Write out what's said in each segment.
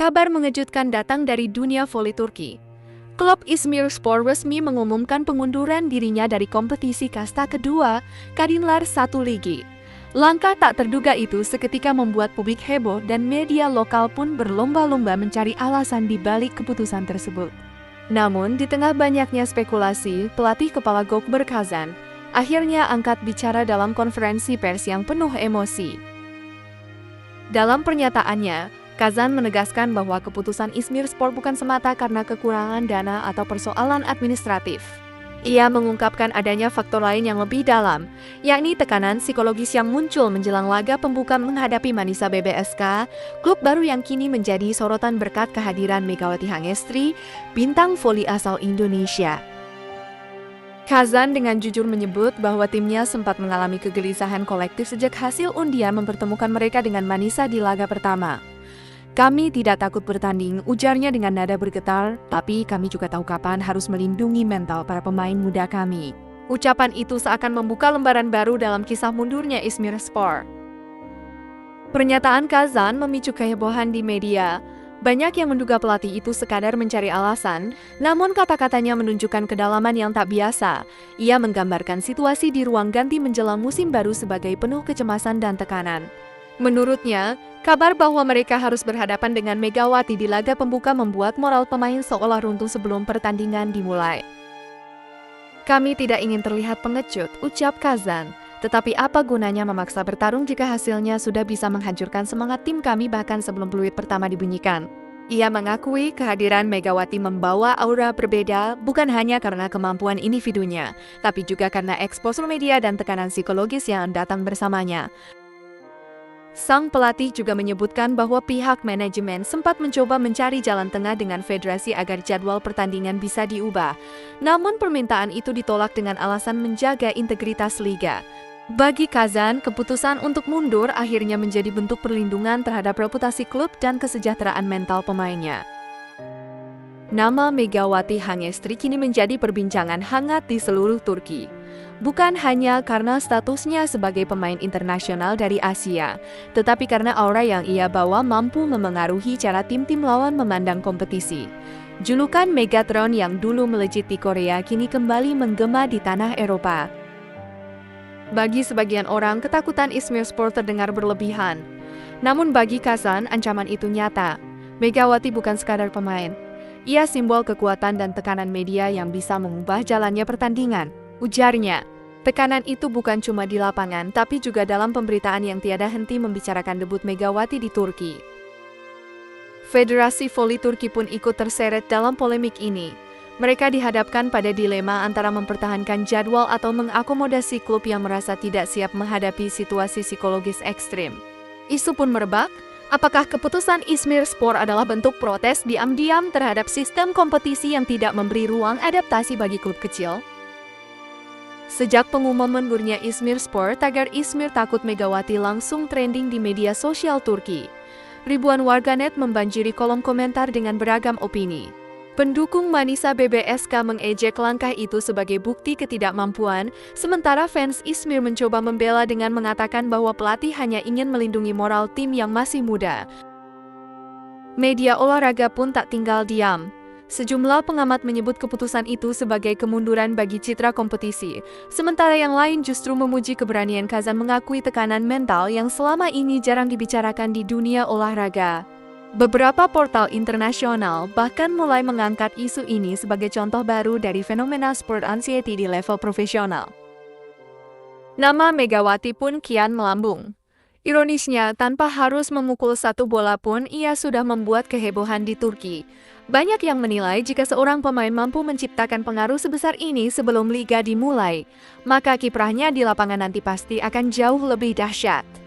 Kabar mengejutkan datang dari dunia voli Turki. Klub İzmirspor resmi mengumumkan pengunduran dirinya dari kompetisi kasta kedua, Kadınlar 1 Ligi. Langkah tak terduga itu seketika membuat publik heboh dan media lokal pun berlomba-lomba mencari alasan di balik keputusan tersebut. Namun, di tengah banyaknya spekulasi, pelatih kepala Gökberk Kazan akhirnya angkat bicara dalam konferensi pers yang penuh emosi. Dalam pernyataannya, Kazan menegaskan bahwa keputusan İzmirspor bukan semata karena kekurangan dana atau persoalan administratif. Ia mengungkapkan adanya faktor lain yang lebih dalam, yakni tekanan psikologis yang muncul menjelang laga pembuka menghadapi Manisa BBSK, klub baru yang kini menjadi sorotan berkat kehadiran Megawati Hangestri, bintang voli asal Indonesia. Kazan dengan jujur menyebut bahwa timnya sempat mengalami kegelisahan kolektif sejak hasil undian mempertemukan mereka dengan Manisa di laga pertama. Kami tidak takut bertanding, ujarnya dengan nada bergetar, tapi kami juga tahu kapan harus melindungi mental para pemain muda kami. Ucapan itu seakan membuka lembaran baru dalam kisah mundurnya İzmirspor. Pernyataan Kazan memicu kehebohan di media. Banyak yang menduga pelatih itu sekadar mencari alasan, namun kata-katanya menunjukkan kedalaman yang tak biasa. Ia menggambarkan situasi di ruang ganti menjelang musim baru sebagai penuh kecemasan dan tekanan. Menurutnya, kabar bahwa mereka harus berhadapan dengan Megawati di laga pembuka membuat moral pemain seolah runtuh sebelum pertandingan dimulai. Kami tidak ingin terlihat pengecut, ucap Kazan. Tetapi apa gunanya memaksa bertarung jika hasilnya sudah bisa menghancurkan semangat tim kami bahkan sebelum peluit pertama dibunyikan. Ia mengakui kehadiran Megawati membawa aura berbeda bukan hanya karena kemampuan individunya, tapi juga karena eksposur media dan tekanan psikologis yang datang bersamanya. Sang pelatih juga menyebutkan bahwa pihak manajemen sempat mencoba mencari jalan tengah dengan federasi agar jadwal pertandingan bisa diubah. Namun permintaan itu ditolak dengan alasan menjaga integritas liga. Bagi Kazan, keputusan untuk mundur akhirnya menjadi bentuk perlindungan terhadap reputasi klub dan kesejahteraan mental pemainnya. Nama Megawati Hangestri kini menjadi perbincangan hangat di seluruh Turki. Bukan hanya karena statusnya sebagai pemain internasional dari Asia, tetapi karena aura yang ia bawa mampu memengaruhi cara tim-tim lawan memandang kompetisi. Julukan Megatron yang dulu melejit di Korea kini kembali menggema di tanah Eropa. Bagi sebagian orang, ketakutan İzmirspor terdengar berlebihan. Namun bagi Kazan, ancaman itu nyata. Megawati bukan sekadar pemain. Ia simbol kekuatan dan tekanan media yang bisa mengubah jalannya pertandingan. Ujarnya, tekanan itu bukan cuma di lapangan, tapi juga dalam pemberitaan yang tiada henti membicarakan debut Megawati di Turki. Federasi Voli Turki pun ikut terseret dalam polemik ini. Mereka dihadapkan pada dilema antara mempertahankan jadwal atau mengakomodasi klub yang merasa tidak siap menghadapi situasi psikologis ekstrim. Isu pun merebak, apakah keputusan İzmirspor adalah bentuk protes diam-diam terhadap sistem kompetisi yang tidak memberi ruang adaptasi bagi klub kecil? Sejak pengumuman mundurnya İzmirspor, tagar İzmir takut Megawati langsung trending di media sosial Turki. Ribuan warganet membanjiri kolom komentar dengan beragam opini. Pendukung Manisa BBSK mengejek langkah itu sebagai bukti ketidakmampuan, sementara fans İzmir mencoba membela dengan mengatakan bahwa pelatih hanya ingin melindungi moral tim yang masih muda. Media olahraga pun tak tinggal diam. Sejumlah pengamat menyebut keputusan itu sebagai kemunduran bagi citra kompetisi, sementara yang lain justru memuji keberanian Kazan mengakui tekanan mental yang selama ini jarang dibicarakan di dunia olahraga. Beberapa portal internasional bahkan mulai mengangkat isu ini sebagai contoh baru dari fenomena sport anxiety di level profesional. Nama Megawati pun kian melambung. Ironisnya, tanpa harus memukul satu bola pun ia sudah membuat kehebohan di Turki. Banyak yang menilai jika seorang pemain mampu menciptakan pengaruh sebesar ini sebelum liga dimulai, maka kiprahnya di lapangan nanti pasti akan jauh lebih dahsyat.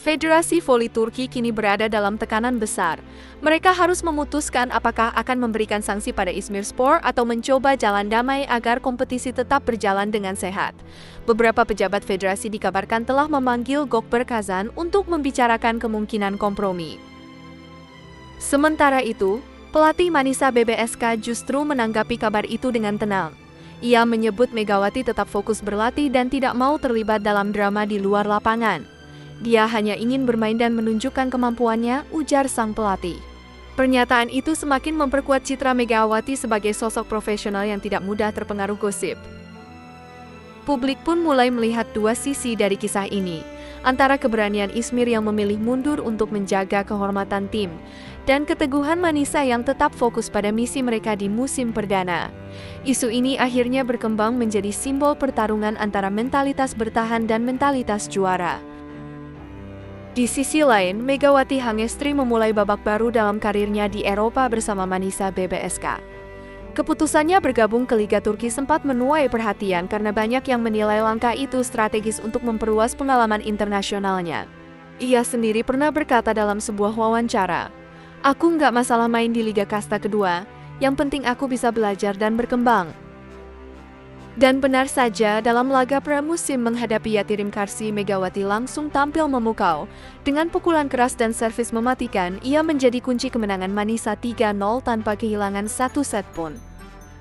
Federasi Voli Turki kini berada dalam tekanan besar. Mereka harus memutuskan apakah akan memberikan sanksi pada İzmirspor atau mencoba jalan damai agar kompetisi tetap berjalan dengan sehat. Beberapa pejabat federasi dikabarkan telah memanggil Gökberk Kazan untuk membicarakan kemungkinan kompromi. Sementara itu, pelatih Manisa BBSK justru menanggapi kabar itu dengan tenang. Ia menyebut Megawati tetap fokus berlatih dan tidak mau terlibat dalam drama di luar lapangan. Dia hanya ingin bermain dan menunjukkan kemampuannya, ujar sang pelatih. Pernyataan itu semakin memperkuat citra Megawati sebagai sosok profesional yang tidak mudah terpengaruh gosip. Publik pun mulai melihat dua sisi dari kisah ini, antara keberanian Ismir yang memilih mundur untuk menjaga kehormatan tim, dan keteguhan Manisa yang tetap fokus pada misi mereka di musim perdana. Isu ini akhirnya berkembang menjadi simbol pertarungan antara mentalitas bertahan dan mentalitas juara. Di sisi lain, Megawati Hangestri memulai babak baru dalam karirnya di Eropa bersama Manisa BBSK. Keputusannya bergabung ke Liga Turki sempat menuai perhatian karena banyak yang menilai langkah itu strategis untuk memperluas pengalaman internasionalnya. Ia sendiri pernah berkata dalam sebuah wawancara, "Aku nggak masalah main di Liga Kasta kedua, yang penting aku bisa belajar dan berkembang." Dan benar saja, dalam laga pramusim menghadapi Yatirim Karsi, Megawati langsung tampil memukau. Dengan pukulan keras dan servis mematikan, ia menjadi kunci kemenangan Manisa 3-0 tanpa kehilangan satu set pun.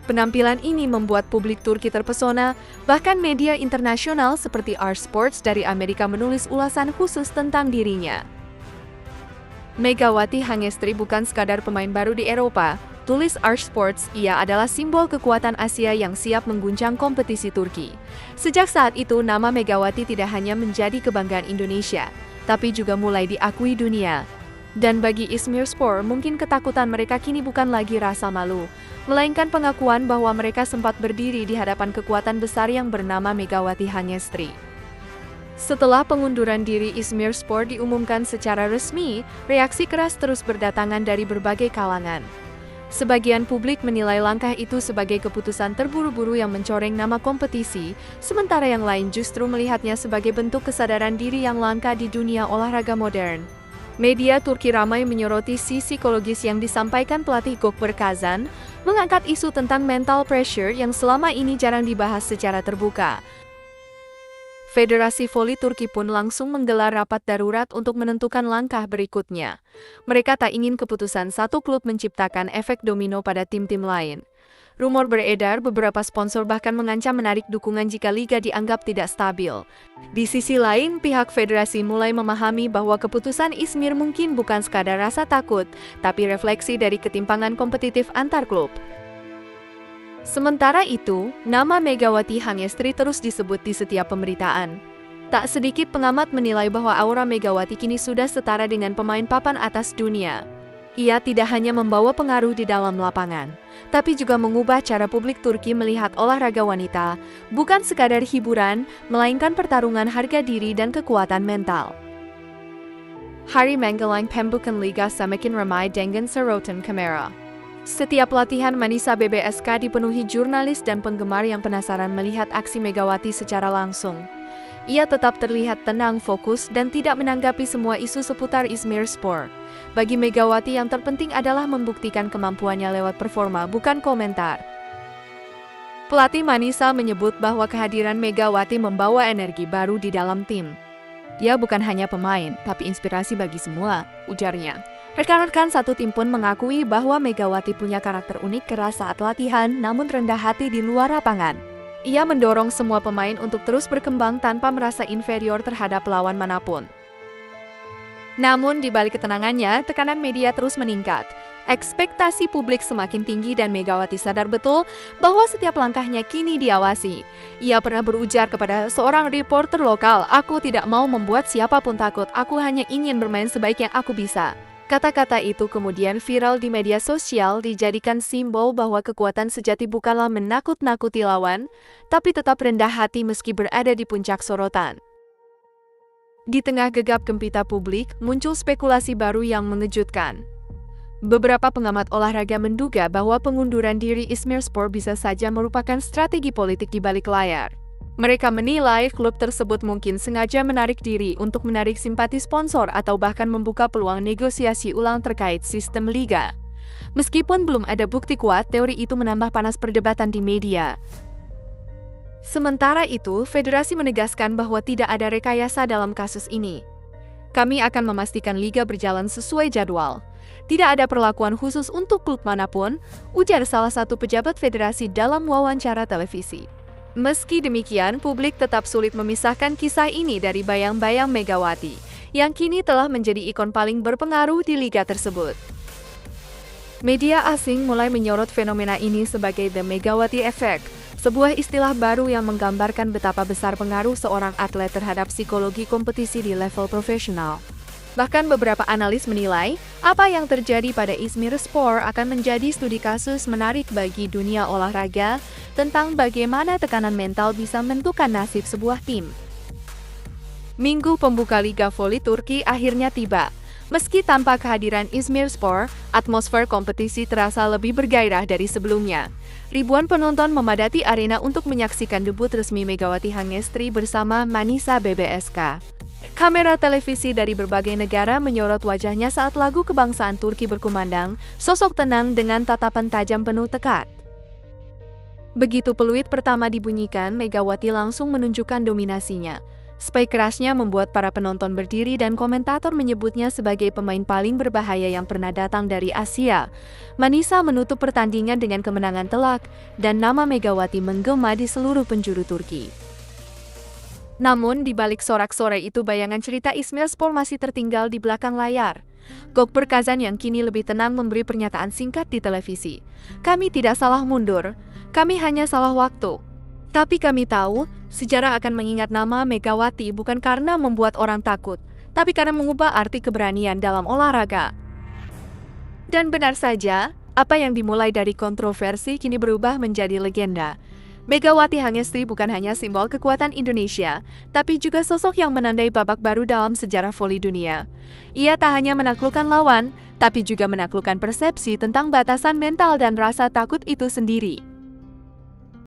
Penampilan ini membuat publik Turki terpesona, bahkan media internasional seperti Ars Sports dari Amerika menulis ulasan khusus tentang dirinya. Megawati Hangestri bukan sekadar pemain baru di Eropa, tulis Ars Sports, ia adalah simbol kekuatan Asia yang siap mengguncang kompetisi Turki. Sejak saat itu, nama Megawati tidak hanya menjadi kebanggaan Indonesia, tapi juga mulai diakui dunia. Dan bagi İzmirspor, mungkin ketakutan mereka kini bukan lagi rasa malu, melainkan pengakuan bahwa mereka sempat berdiri di hadapan kekuatan besar yang bernama Megawati Hangestri. Setelah pengunduran diri İzmirspor diumumkan secara resmi, reaksi keras terus berdatangan dari berbagai kalangan. Sebagian publik menilai langkah itu sebagai keputusan terburu-buru yang mencoreng nama kompetisi, sementara yang lain justru melihatnya sebagai bentuk kesadaran diri yang langka di dunia olahraga modern. Media Turki ramai menyoroti sisi psikologis yang disampaikan pelatih Gökber Kazan, mengangkat isu tentang mental pressure yang selama ini jarang dibahas secara terbuka. Federasi Voli Turki pun langsung menggelar rapat darurat untuk menentukan langkah berikutnya. Mereka tak ingin keputusan satu klub menciptakan efek domino pada tim-tim lain. Rumor beredar beberapa sponsor bahkan mengancam menarik dukungan jika liga dianggap tidak stabil. Di sisi lain, pihak federasi mulai memahami bahwa keputusan İzmir mungkin bukan sekadar rasa takut, tapi refleksi dari ketimpangan kompetitif antar klub. Sementara itu, nama Megawati Hangestri terus disebut di setiap pemberitaan. Tak sedikit pengamat menilai bahwa aura Megawati kini sudah setara dengan pemain papan atas dunia. Ia tidak hanya membawa pengaruh di dalam lapangan, tapi juga mengubah cara publik Turki melihat olahraga wanita, bukan sekadar hiburan, melainkan pertarungan harga diri dan kekuatan mental. Hari Menggelang Pembukaan Liga semakin ramai dengan sorotan kamera. Setiap latihan Manisa BBSK dipenuhi jurnalis dan penggemar yang penasaran melihat aksi Megawati secara langsung. Ia tetap terlihat tenang, fokus, dan tidak menanggapi semua isu seputar İzmirspor. Bagi Megawati yang terpenting adalah membuktikan kemampuannya lewat performa, bukan komentar. Pelatih Manisa menyebut bahwa kehadiran Megawati membawa energi baru di dalam tim. Dia bukan hanya pemain, tapi inspirasi bagi semua, ujarnya. Rekan-rekan satu tim pun mengakui bahwa Megawati punya karakter unik, keras saat latihan, namun rendah hati di luar lapangan. Ia mendorong semua pemain untuk terus berkembang tanpa merasa inferior terhadap lawan manapun. Namun, di balik ketenangannya, tekanan media terus meningkat. Ekspektasi publik semakin tinggi dan Megawati sadar betul bahwa setiap langkahnya kini diawasi. Ia pernah berujar kepada seorang reporter lokal, "Aku tidak mau membuat siapapun takut, aku hanya ingin bermain sebaik yang aku bisa." Kata-kata itu kemudian viral di media sosial, dijadikan simbol bahwa kekuatan sejati bukanlah menakut-nakuti lawan, tapi tetap rendah hati meski berada di puncak sorotan. Di tengah gegap gempita publik, muncul spekulasi baru yang mengejutkan. Beberapa pengamat olahraga menduga bahwa pengunduran diri İzmirspor bisa saja merupakan strategi politik di balik layar. Mereka menilai klub tersebut mungkin sengaja menarik diri untuk menarik simpati sponsor atau bahkan membuka peluang negosiasi ulang terkait sistem liga. Meskipun belum ada bukti kuat, teori itu menambah panas perdebatan di media. Sementara itu, federasi menegaskan bahwa tidak ada rekayasa dalam kasus ini. "Kami akan memastikan liga berjalan sesuai jadwal. Tidak ada perlakuan khusus untuk klub manapun," ujar salah satu pejabat federasi dalam wawancara televisi. Meski demikian, publik tetap sulit memisahkan kisah ini dari bayang-bayang Megawati. yang kini telah menjadi ikon paling berpengaruh di liga tersebut. Media asing mulai menyorot fenomena ini sebagai The Megawati Effect, sebuah istilah baru yang menggambarkan betapa besar pengaruh seorang atlet terhadap psikologi kompetisi di level profesional. Bahkan beberapa analis menilai, apa yang terjadi pada Izmirspor akan menjadi studi kasus menarik bagi dunia olahraga tentang bagaimana tekanan mental bisa menentukan nasib sebuah tim. Minggu pembuka Liga Voli Turki akhirnya tiba. Meski tanpa kehadiran Izmirspor, atmosfer kompetisi terasa lebih bergairah dari sebelumnya. Ribuan penonton memadati arena untuk menyaksikan debut resmi Megawati Hangestri bersama Manisa BBSK. Kamera televisi dari berbagai negara menyorot wajahnya saat lagu kebangsaan Turki berkumandang, sosok tenang dengan tatapan tajam penuh tekad. Begitu peluit pertama dibunyikan, Megawati langsung menunjukkan dominasinya. Spike kerasnya membuat para penonton berdiri dan komentator menyebutnya sebagai pemain paling berbahaya yang pernah datang dari Asia. Manisa menutup pertandingan dengan kemenangan telak, dan nama Megawati menggema di seluruh penjuru Turki. Namun, di balik sorak-sorai itu bayangan cerita Izmirspor masih tertinggal di belakang layar. Gökber Kazan yang kini lebih tenang memberi pernyataan singkat di televisi. "Kami tidak salah mundur, kami hanya salah waktu. Tapi kami tahu, sejarah akan mengingat nama Megawati bukan karena membuat orang takut, tapi karena mengubah arti keberanian dalam olahraga." Dan benar saja, apa yang dimulai dari kontroversi kini berubah menjadi legenda. Megawati Hangestri bukan hanya simbol kekuatan Indonesia, tapi juga sosok yang menandai babak baru dalam sejarah voli dunia. Ia tak hanya menaklukkan lawan, tapi juga menaklukkan persepsi tentang batasan mental dan rasa takut itu sendiri.